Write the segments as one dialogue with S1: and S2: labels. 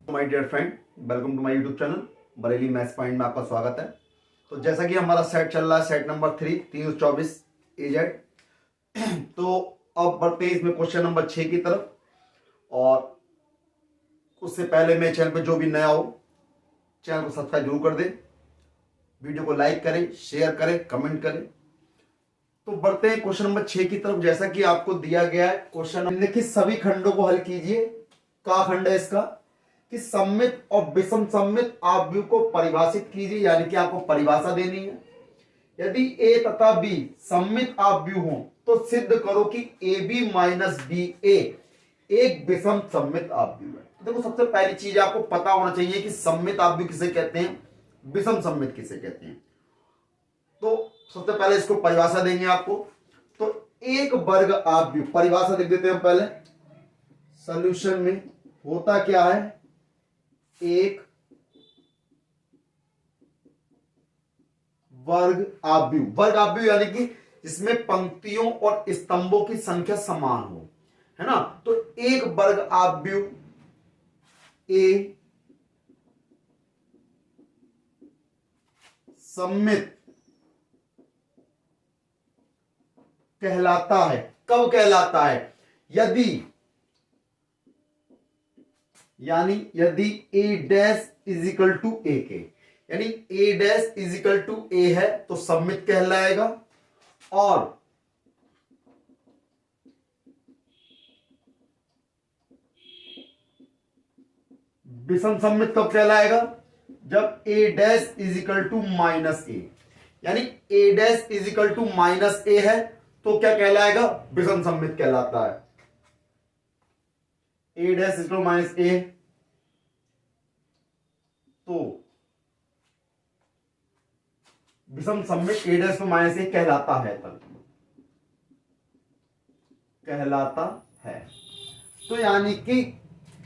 S1: My dear friend, welcome to my YouTube channel Bareilly maths point में आपका स्वागत है। तो जैसा कि हमारा सेट चल रहा है, सेट नंबर 3 324 एजेड। तो अब बढ़ते हैं इसमें क्वेश्चन नंबर 6 की तरफ। और उससे पहले मेरे चैनल पे जो भी नया हो चैनल को सब्सक्राइब जरूर कर दें, वीडियो को लाइक करें, शेयर करें, कमेंट करें। तो बढ़ते हैं क्वेश्चन नंबर 6 की तरफ। जैसा कि आपको दिया गया है क्वेश्चन, निम्नलिखित सभी खंडों को हल कीजिए। का खंड है इसका कि सममित और विषम सममित आव्यूह को परिभाषित कीजिए, यानी कि आपको परिभाषा देनी है। यदि ए तथा बी सममित आव्यूह हो तो सिद्ध करो कि ए बी माइनस बी ए एक विषम सममित आव्यूह है। तो देखो, सबसे पहली चीज आपको पता होना चाहिए कि सममित आव्यूह किसे कहते हैं, विषम सममित किसे कहते हैं। तो सबसे पहले इसको परिभाषा देंगे आपको। तो एक वर्ग आव्यूह, परिभाषा लिख देते हैं पहले। सॉल्यूशन में होता क्या है, एक वर्ग आव्यूह। वर्ग आव्यूह यानी कि जिसमें पंक्तियों और स्तंभों की संख्या समान हो, है ना। तो एक वर्ग आव्यूह ए सममित कहलाता है। कब कहलाता है, यदि A dash is equal to ए के, यानी A dash is equal to ए है तो सममित कहलाएगा। और विषम सममित कब कहलाएगा, जब A dash is equal to minus A, यानी A dash is equal to minus A है तो क्या कहलाएगा, विषम सममित कहलाता है। A dash is equal to minus A तो विषम सममित A dash to minus A कहलाता है, तब कहलाता है। तो यानी कि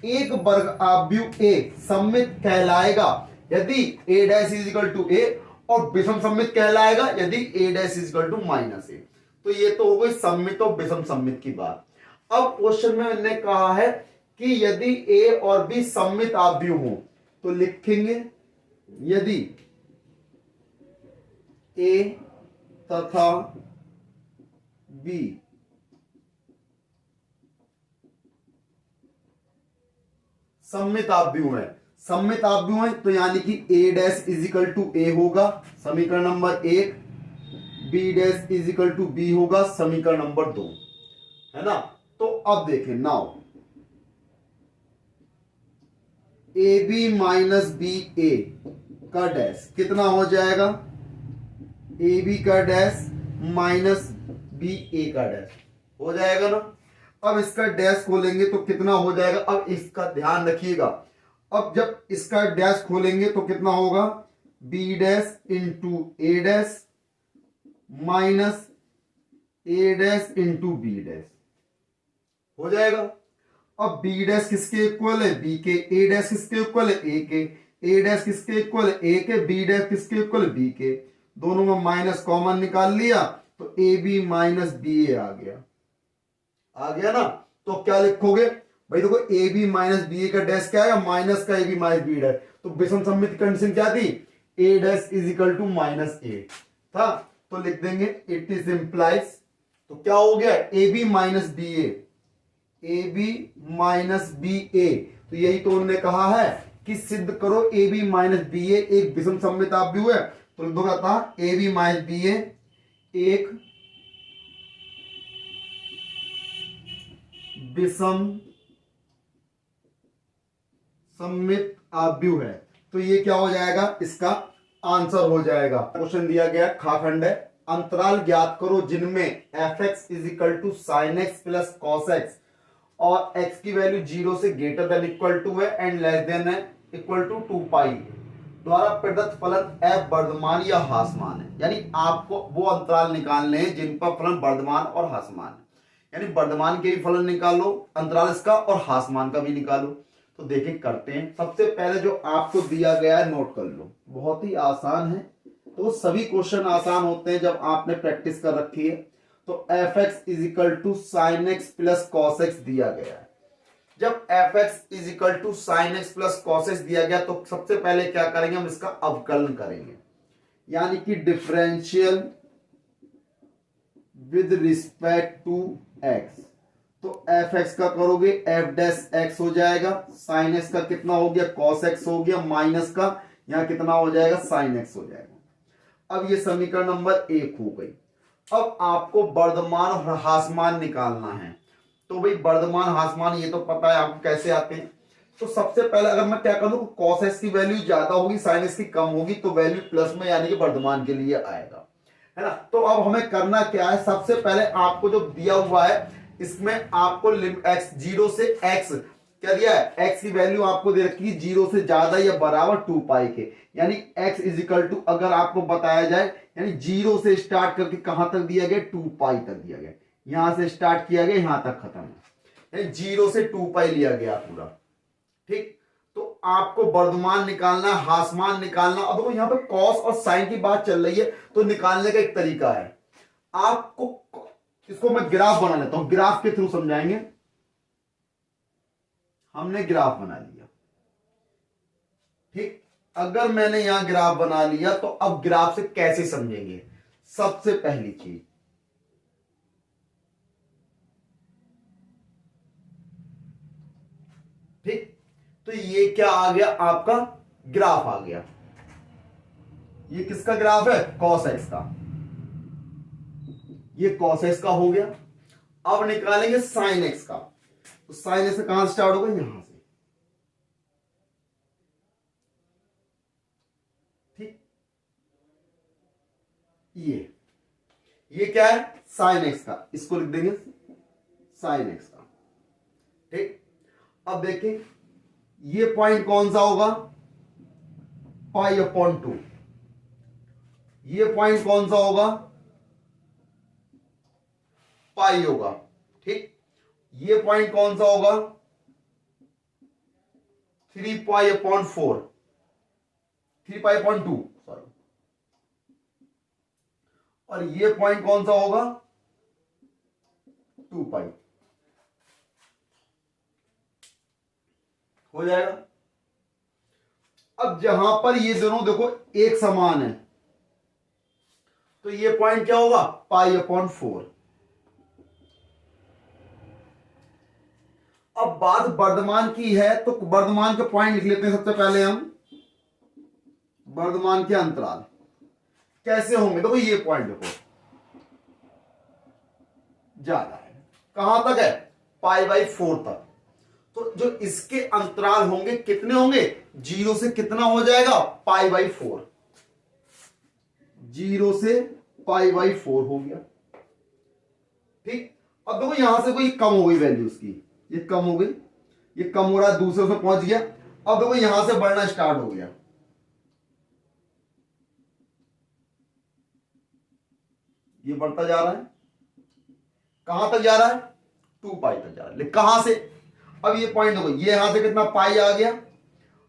S1: एक वर्ग आव्यूह ए सममित कहलाएगा यदि A dash is equal to A, और विषम सममित कहलाएगा यदि A dash is equal to minus A. तो ये तो हो गई सममित और विषम सममित की बात। अब क्वेश्चन में मैंने कहा है कि यदि ए और बी सममित आव्यूह हो तो लिखेंगे यदि ए तथा बी सममित आव्यूह है। सममित आव्यूह है तो यानी कि A dash is equal to A होगा, समीकरण number 1। B dash is equal to B होगा, समीकरण नंबर 2, है ना। तो अब देखें, now A B minus B A का डैश कितना हो जाएगा, ए बी का डैश माइनस बी ए का डैश हो जाएगा ना। अब इसका डैश खोलेंगे तो कितना हो जाएगा, अब इसका ध्यान रखिएगा। अब जब इसका डैश खोलेंगे तो कितना होगा, बी डैश इंटू ए डैश माइनस ए डैश इंटू बी डैश हो जाएगा। अब बी डैश किसके इक्वल है, बी के। ए डैश किसके इक्वल है, ए के। ए डैश किसके इक्वल है, ए के। बी डैश किसके इक्वल है, बी के। दोनों में माइनस कॉमन निकाल लिया तो A B minus B A आ गया ना। तो क्या लिखोगे भाई, देखो A B minus B A का डैश क्या है, माइनस का A B minus B dash. तो विषम सममित कंडीशन क्या थी, A dash is equal to minus A था। तो लिख देंगे इट इज इंप्लाइज। तो क्या हो गया, A B minus B A B minus B A. तो यही तो उन्होंने कहा है कि सिद्ध करो A B minus B A एक विषम सममित आव्यूह है। तो लिख दो था A B minus B A एक विषम सममित आव्यूह है। तो ये क्या हो जाएगा, इसका आंसर हो जाएगा। क्वेश्चन दिया गया खाखंड है, अंतराल ज्ञात करो जिनमें f x is equal to sine x plus cos x और x की वैल्यू 0 से ग्रेटर देन इक्वल टू है एंड लेस देन है इक्वल टू 2 पाई द्वारा प्रदत्त फलन f वर्धमान या ह्रासमान है। यानी आपको वो अंतराल निकालने हैं जिन पर फलन वर्धमान और ह्रासमान है। यानी वर्धमान के भी फलन निकालो अंतराल इसका, और ह्रासमान का भी निकालो। तो देखें करते हैं। सबसे पहले जो आपको दिया गया है नोट कर लो, बहुत ही आसान है। तो सभी क्वेश्चन आसान होते हैं जब आपने प्रैक्टिस कर रखी है। तो f x is equal to sine x plus cos x दिया गया है। जब f x is equal to sine x plus cos x दिया गया तो सबसे पहले क्या करेंगे, हम इसका अवकलन करेंगे, यानी कि differential with respect to x. तो एफ एक्स का करोगे एफ डैश एक्स हो जाएगा, साइन एक्स का कितना हो गया कॉस एक्स हो गया, माइनस का यहां कितना हो जाएगा साइन एक्स हो जाएगा। अब ये समीकरण नंबर 1 हो गई। अब आपको वर्धमान और ह्रासमान निकालना है। तो भाई वर्धमान ह्रासमान ये तो पता है आपको कैसे आते हैं। तो सबसे पहले अगर मैं क्या करूं, कॉस एक्स की वैल्यू ज्यादा होगी साइन एक्स की कम होगी तो वैल्यू प्लस में यानी कि वर्धमान के लिए आएगा, है ना। तो अब हमें करना क्या है, सबसे पहले आपको जो दिया हुआ है इसमें आपको एक्स 0 से एक्स क्या दिया है, एक्स की वैल्यू आपको दे रखी है 0 से ज्यादा या बराबर 2 पाई के, यानी एक्स इज इक्वल टू अगर आपको बताया जाए यानी 0 से स्टार्ट करके कहां तक दिया गया 2 पाई तक दिया गया, यहां से स्टार्ट किया गया यहां तक खत्म है, यानी 0 से 2 पाई लिया गया पूरा। ठीक, तो आपको वर्धमान निकालना है, ह्रासमान निकालना। अब देखो यहां पे कॉस और साइन की बात चल रही है तो निकालने का एक तरीका है, आपको इसको मैं ग्राफ बना लेता हूं, ग्राफ के थ्रू समझाएंगे। हमने ग्राफ बना लिया, ठीक, अगर मैंने यहां ग्राफ बना लिया तो अब ग्राफ से कैसे समझेंगे, सबसे पहली चीज ठीक, तो ये क्या आ गया आपका ग्राफ आ गया, ये किसका ग्राफ है कॉस एक्स का, ये कॉस एक्स का हो गया। अब निकालेंगे साइन एक्स का, तो साइन एक्स कहां से स्टार्ट होगा यहां से, ठीक, ये क्या है साइन एक्स का, इसको लिख देंगे साइन एक्स का। ठीक, अब देखें ये पॉइंट कौन सा होगा पाई अपॉन 2, ये पॉइंट कौन सा होगा पाई होगा। ठीक, ये पॉइंट कौन सा होगा 3 pi upon 4, 3 pi upon 2 sorry, और ये पॉइंट कौन सा होगा 2 पाई, हो जाएगा। अब जहां पर ये दोनों देखो एक समान है तो ये पॉइंट क्या होगा पाई अपॉन 4। अब बात वर्धमान की है तो वर्धमान के पॉइंट लिख लेते हैं सबसे पहले हम, वर्धमान के अंतराल कैसे होंगे, देखो ये पॉइंट देखो ज्यादा है, कहां तक है पाई बाई 4 तक, तो जो इसके अंतराल होंगे कितने होंगे 0 से कितना हो जाएगा पाई बाई 4, 0 से पाई बाई 4 हो गया। ठीक, अब देखो यहां से कोई कम हो गई वैल्यू उसकी, ये कम हो गई, ये कम हो रहा है दूसरे से पहुंच गया। अब देखो यहां से बढ़ना स्टार्ट हो गया, ये बढ़ता जा रहा है, कहां तक जा रहा है 2 पाई तक जा रहा है, कहां से, अब ये पॉइंट देखो ये यहां से कितना पाई आ गया,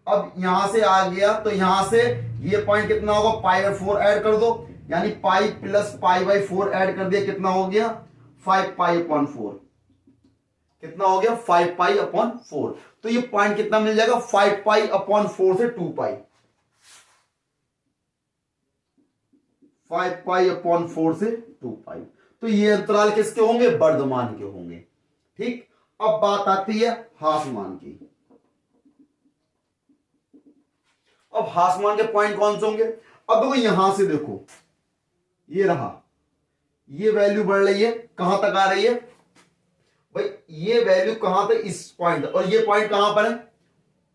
S1: अब यहां से आ गया तो यहां से ये पॉइंट कितना होगा पाई बाई 4 ऐड कर दो, यानी pi plus pi by 4 add कर दिया कितना हो गया 5 पाई अपॉन 4, कितना हो गया 5 पाई अपॉन 4। तो ये पॉइंट कितना मिल जाएगा 5 पाई अपॉन 4 से 2 पाई, 5 पाई अपॉन 4 से 2 पाई। तो ये अंतराल किसके होंगे वर्धमान के होंगे। ठीक, अब बात आती है ह्रासमान की। अब ह्रासमान के पॉइंट कौन से होंगे, अब देखो यहां से देखो ये रहा, ये वैल्यू बढ़ रही है कहां तक आ रही है भाई, ये वैल्यू कहां तक इस पॉइंट, और ये पॉइंट कहां पर है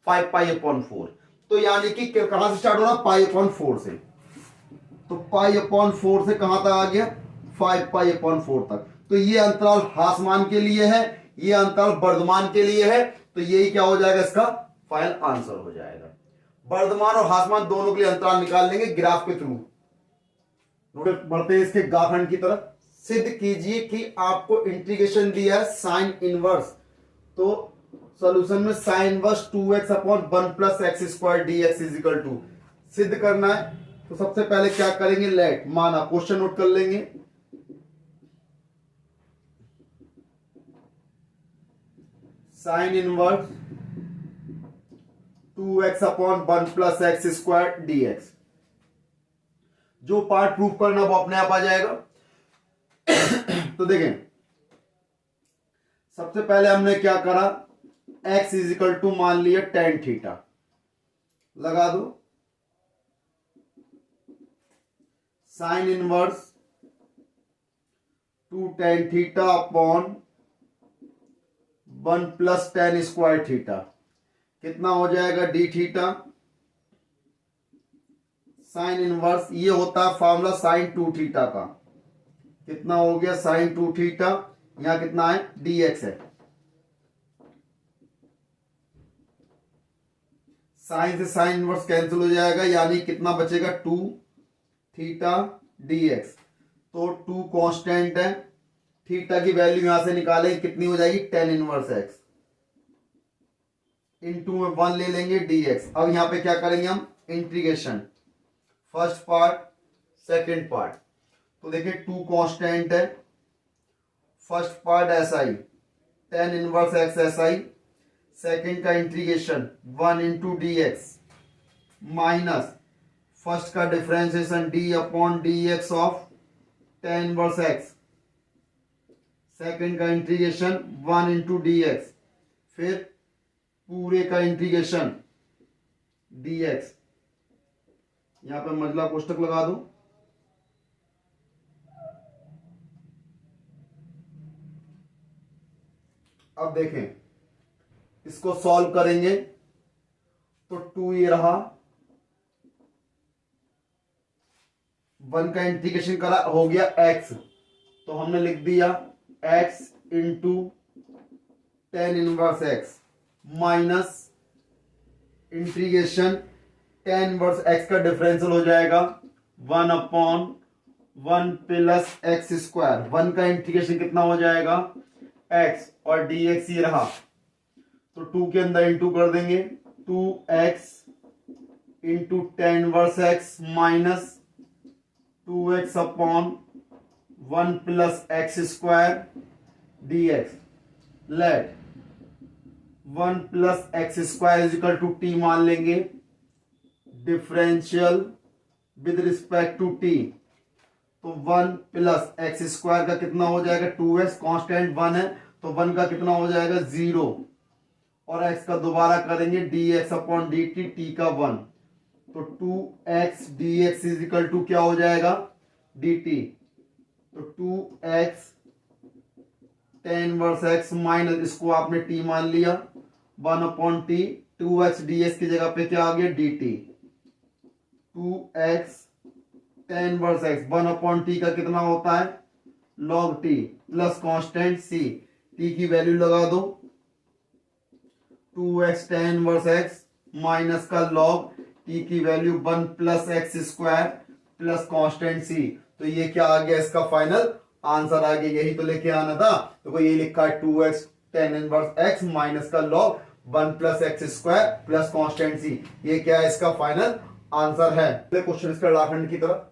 S1: 5 पाई अपॉन 4, तो यानी कि कहां से स्टार्ट हो रहा पाई अपॉन 4 से, तो पाई अपॉन 4 से कहां तक आ गया 5 पाई अपॉन 4 तक। तो ये अंतराल ह्रासमान के लिए है, ये अंतराल वर्धमान के लिए है, तो यही क्या हो जाएगा इसका फाइनल आंसर हो जाएगा। वर्धमान और ह्रासमान दोनों के लिए अंतराल निकाल लेंगे ग्राफ के थ्रू। बढ़ते हैं इसके गाखंड की तरफ। सिद्ध कीजिए कि आपको इंटीग्रेशन दिया है साइन इनवर्स, तो सॉल्यूशन में sine inverse 2x upon 1 plus x square dx is equal to सिद्ध करना है। तो सबसे पहले क्या करेंगे लेट माना, क्वेश्चन नोट कर लेंगे, sign inverse 2x upon 1 plus x square dx। जो पार्ट प्रूफ करना वो अपने आप आ जाएगा। तो देखें, सबसे पहले हमने क्या करा, x इज इक्वल टू मान लिया टेन थीटा, लगा दो sine inverse 2 tan theta upon 1 plus ten square theta, कितना हो जाएगा डी थीटा। साइन इनवर्स ये होता है फॉर्मूला साइन 2 थीटा का, कितना हो गया साइन 2 थीटा, यहां कितना है dx है। साइन से साइन इनवर्स कैंसिल हो जाएगा, यानी कितना बचेगा 2 थीटा dx। तो 2 कांस्टेंट है, थीटा की वैल्यू यहां से निकालेंगे कितनी हो जाएगी टेन इनवर्स x, इनटू में 1 ले लेंगे dx। अब यहां पे क्या करेंगे हम integration, first part second part. तो देखिए 2 कांस्टेंट है, first part SI tan inverse x SI, second का integration 1 into dx minus first का differentiation d upon dx of tan inverse x, second का इंटीग्रेशन 1 इंटू dx, फिर पूरे का integration dx। यहां पे मजला कोष्टक लगा दो। अब देखें, इसको सॉल्व करेंगे तो 2 ये रहा, 1 का इंटीग्रेशन करा हो गया x, तो हमने लिख दिया x into tan inverse x minus integration ten inverse x का डिफरेंशियल हो जाएगा 1 अपॉन 1 प्लस एक्स स्क्वायर, 1 का इंटीग्रेशन कितना हो जाएगा x और dx ये रहा, तो 2 के अंदर इंटू कर देंगे 2x into tan inverse x minus 2x upon 1 plus x square dx। Let 1 plus x square is equal to t मान लेंगे, differential with respect to t, तो 1 प्लस एक्स स्क्वायर का कितना हो जाएगा 2x, कांस्टेंट 1 है तो 1 का कितना हो जाएगा 0, और x का दोबारा करेंगे dx अपॉन dt, t का 1, तो 2x dx is equal to क्या हो जाएगा dt, तो 2x ten inverse x minus इसको आपने t मान लिया 1 अपॉन टी, 2x ds की जगह पे क्या आ गया dt, 2x ten inverse x 1 upon T का कितना होता है log t plus constant c, t की वैल्यू लगा दो 2x ten inverse x minus का log t की value 1 plus x square plus constant c। तो ये क्या आ गया इसका फाइनल आंसर आ गया, यही तो लेके आना था। तो ये लिखा है 2x ten inverse x minus का log 1 plus x square plus constant c, ये क्या है इसका फाइनल आंसर है। क्वेश्चन इसका उदाहरण की तरफ,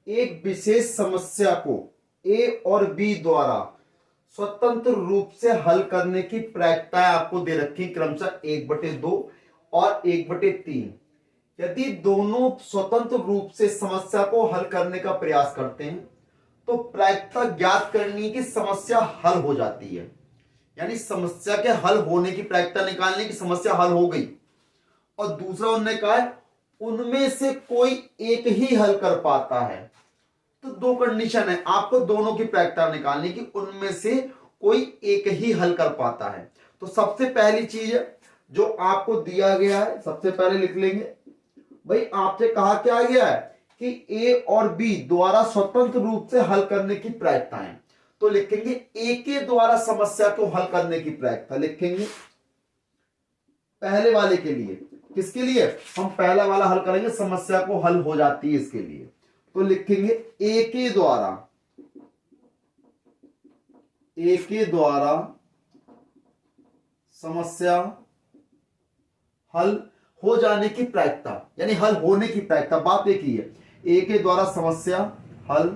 S1: एक विशेष समस्या को a और b द्वारा स्वतंत्र रूप से हल करने की प्रायिकताएं आपको दे रखी क्रमशः 1/2 और 1/3। यदि दोनों स्वतंत्र रूप से समस्या को हल करने का प्रयास करते हैं तो प्रायिकता ज्ञात करनी की समस्या हल हो जाती है, यानी समस्या के हल होने की प्रायिकता निकालने की समस्या हल हो गई। और दूसरा उन्होंने कहा है उनमें से कोई एक ही हल कर पाता है, तो 2 कंडीशन है, आपको दोनों की प्रायिकता निकालने की, उनमें से कोई एक ही हल कर पाता है। तो सबसे पहली चीज जो आपको दिया गया है, सबसे पहले लिख लेंगे भाई, आपसे कहा क्या गया है कि a और b द्वारा स्वतंत्र रूप से हल करने की प्रायिकताएं, तो लिखेंगे a के द्वारा समस्या को हल करने की प्रायिकता लिखेंगे पहले वाले के लिए। किसके लिए? हम पहला वाला हल करेंगे, समस्या को हल हो जाती है इसके लिए, तो लिखेंगे a के द्वारा समस्या हल हो जाने की प्रायिकता, यानी हल होने की प्रायिकता, बात एक ही है। ए के द्वारा समस्या हल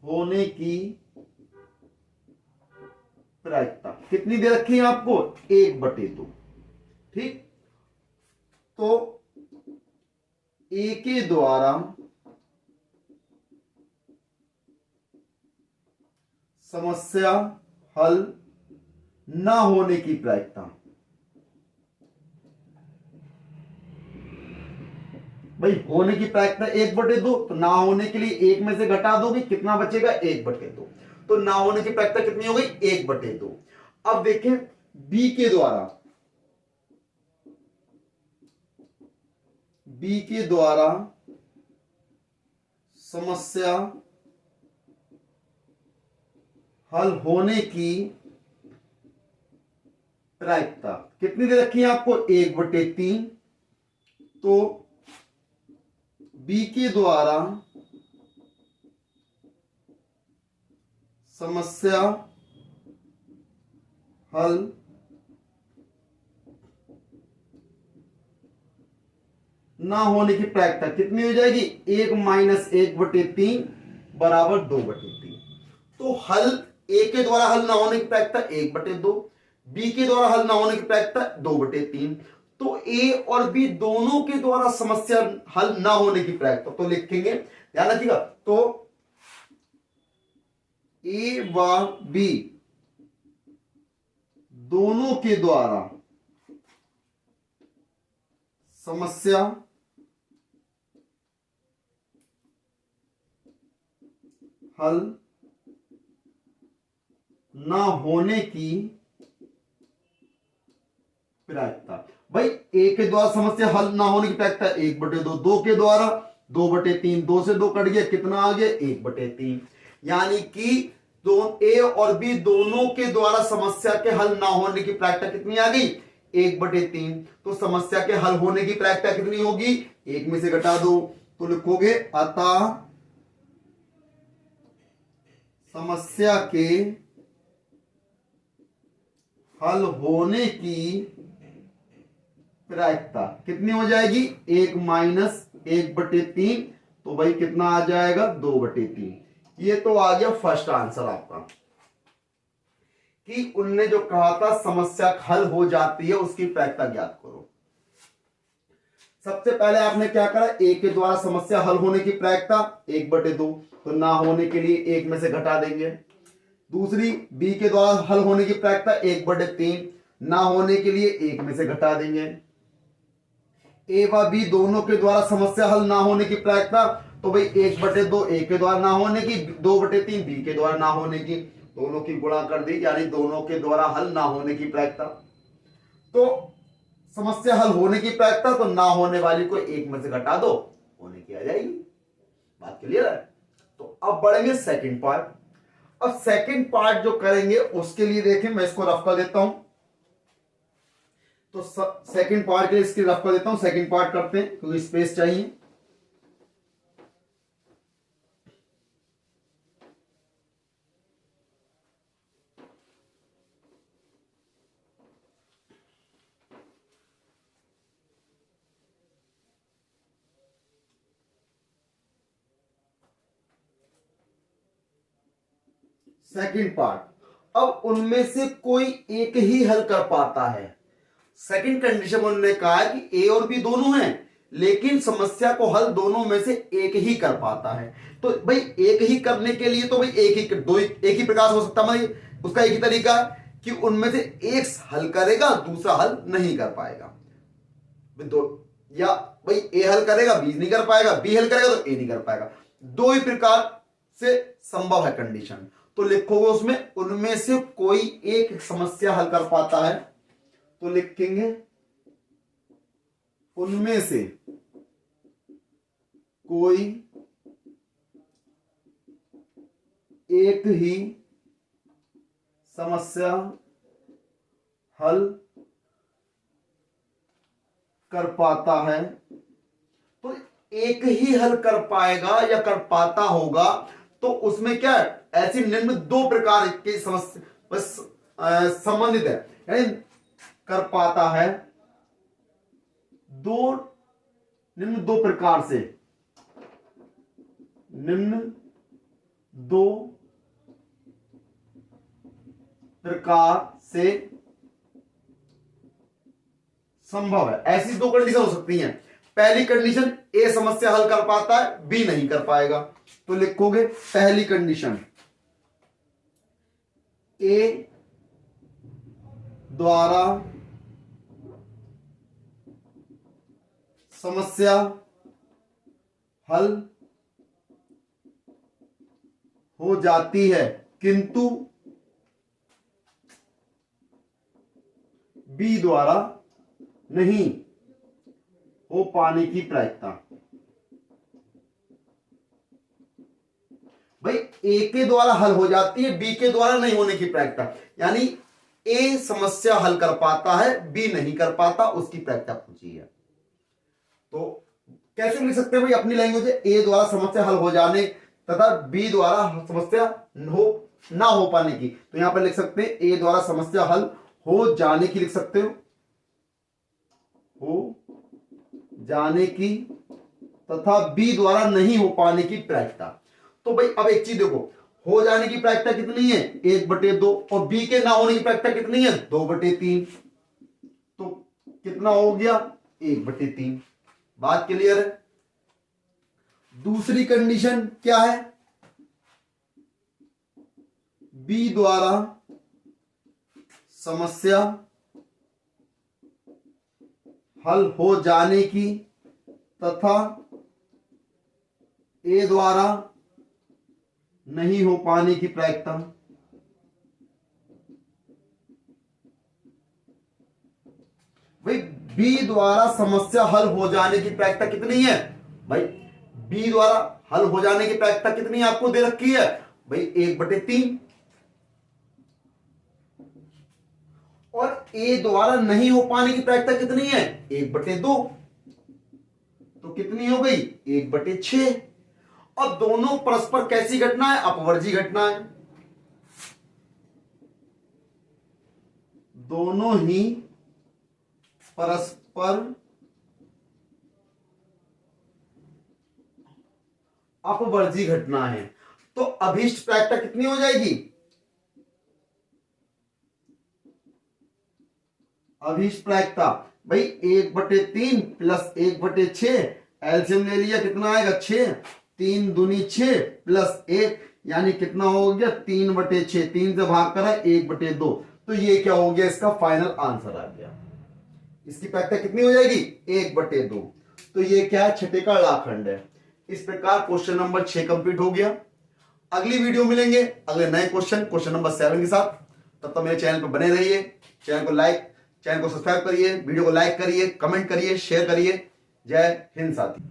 S1: होने की प्रायिकता कितनी दे रखी है आपको? 1/2। ठीक, तो ए के द्वारा समस्या हल ना होने की प्रायिकता, भाई होने की प्रायिकता 1/2, तो ना होने के लिए 1 में से घटा दोगे, कितना बचेगा? 1/2। तो ना होने की प्रायिकता कितनी हो गई? 1/2। अब देखें बी के द्वारा, बी के द्वारा समस्या हल होने की प्रायिकता कितनी दे रखी है आपको? 1/3। तो बी के द्वारा समस्या हल ना होने की प्रायिकता कितनी हो जाएगी? 1 - 1/3 बराबर 2/3। तो हल ए के द्वारा हल ना होने की प्रायिकता 1/2, बी के द्वारा हल ना होने की प्रायिकता 2/3। तो ए और बी दोनों के द्वारा समस्या हल ना होने की प्रायिकता तो लिखेंगे, ध्यान रखिएगा। तो ए व बी दोनों के द्वारा समस्या हल ना होने की प्रायिकता, भाई ए के द्वारा समस्या हल ना होने की प्रायिकता 1/2, दो के द्वारा 2/3, 2 से 2 कट गया, कितना आ गया? 1/3। यानी कि दो ए और बी दोनों के द्वारा समस्या के हल ना होने की प्रायिकता कितनी आ गई? 1/3। तो समस्या के हल होने की प्रायिकता कितनी होगी? 1 में से घटा दो, तो लिखोगे अतः समस्या के हल होने की प्रायिकता कितनी हो जाएगी? 1 - 1/3। तो भाई कितना आ जाएगा? 2/3। ये तो आ गया फर्स्ट आंसर आपका, कि उनने जो कहा था समस्या हल हो जाती है उसकी प्रायिकता ज्ञात करो। सबसे पहले आपने क्या करा? ए के द्वारा समस्या हल होने की प्रायिकता 1/2, तो ना होने के लिए 1 में से घटा देंगे। दूसरी, बी के द्वारा हल होने की प्रायिकता 1/3, ना होने के लिए 1 में से घटा देंगे। ए व बी दोनों के द्वारा समस्या हल ना होने की प्रायिकता, तो भाई 1/2 ए के द्वारा ना होने की, 2/3 बी के द्वारा ना होने की, दोनों की गुणा कर दी, यानी दोनों के द्वारा हल ना होने की प्रायिकता। तो समस्या हल होने की प्रायिकता, तो ना होने वाली को 1 में से घटा दो, होने की आ जाएगी। बात क्लियर है? तो अब बढ़ेंगे सेकंड पार्ट। अब सेकंड पार्ट जो करेंगे उसके लिए देखें, मैं इसको रफ कर देता हूं। तो सेकंड पार्ट के लिए इसकी रफ कर देता हूं, सेकंड पार्ट करते हैं क्योंकि स्पेस चाहिए। सेकंड पार्ट, अब उनमें से कोई एक ही हल कर पाता है। सेकंड कंडीशन में उन्होंने कहा है कि ए और बी दोनों हैं, लेकिन समस्या को हल दोनों में से एक ही कर पाता है। तो भाई एक ही करने के लिए तो भाई एक ही प्रकार हो सकता है, भाई उसका एक ही तरीका कि उनमें से एक हल करेगा, दूसरा हल नहीं कर पाएगा। दो, या भाई ए हल करेगा बी नहीं कर पाएगा, बी हल करेगा तो ए नहीं कर पाएगा। दो ही प्रकार से संभव है कंडीशन। तो लिखोगे उसमें उनमें से कोई एक समस्या हल कर पाता है, तो लिखेंगे उनमें से कोई एक ही समस्या हल कर पाता है। तो एक ही हल कर पाएगा या कर पाता होगा, तो उसमें क्या ऐसी निम्न दो प्रकार की समस्या बस संबंधित है, यानी कर पाता है दो, निम्न दो प्रकार से, निम्न दो प्रकार से संभव है। ऐसी दो कंडीशन हो सकती हैं। पहली कंडीशन, ए समस्या हल कर पाता है, बी नहीं कर पाएगा। तो लिखोगे पहली कंडीशन, ए द्वारा समस्या हल हो जाती है, किंतु बी द्वारा नहीं हो पाने की प्रायिकता। भाई ए के द्वारा हल हो जाती है, बी के द्वारा नहीं होने की प्रायिकता, यानी ए समस्या हल कर पाता है, बी नहीं कर पाता, उसकी प्रायिकता पूछी है। तो कैसे लिख सकते हैं भाई अपनी लैंग्वेज, ए द्वारा समस्या हल हो जाने तथा बी द्वारा समस्या ना हो पाने की। तो यहां पर लिख सकते हैं ए द्वारा समस्या हल हो जाने की, लिख सकते हो जाने की तथा बी द्वारा नहीं हो पाने की प्रायिकता। तो भाई अब एक चीज देखो, हो जाने की प्रायिकता कितनी है, 1/2, और बी के ना होने की प्रायिकता कितनी है, 2/3। तो कितना हो गया, 1/3। बात क्लियर है। दूसरी कंडीशन क्या है, बी द्वारा समस्या हल हो जाने की तथा ए द्वारा नहीं हो पाने की प्रायिकता। भाई बी द्वारा समस्या हल हो जाने की प्रायिकता कितनी है, भाई बी द्वारा हल हो जाने की प्रायिकता कितनी आपको दे रखी है, भाई 1/3। और ए द्वारा नहीं हो पाने की प्रायिकता कितनी है, 1/2। तो कितनी हो गई, 1/6। और दोनों परस्पर कैसी घटना है, अपवर्जी घटना है। दोनों ही परस्पर अपवर्जी घटना है। तो अभीष्ट प्रायिकता कितनी हो जाएगी, अभीष्ट प्रायिकता भाई 1/3 प्लस 1/6, एलसीएम ले लिया, कितना आएगा 6, 3 दूनी 6 प्लस 1, यानी कितना हो गया 3/6, 3 से भाग करा 1/2। तो ये क्या हो गया, इसका फाइनल आंसर आ गया। इसकी प्रायिकता कितनी हो जाएगी, 1/2। तो ये क्या है, छठे का लाखंड है। इस प्रकार क्वेश्चन नंबर 6 कंप्लीट हो गया। अगली वीडियो मिलेंगे अगले नए क्वेश्चन नंबर 7 के साथ। तब तक मेरे चैनल पर बने रहिए। चैनल को सब्सक्राइब करिए, वीडियो को लाइक करिए, कमेंट करिए, शेयर करिए। जय हिंद साथी।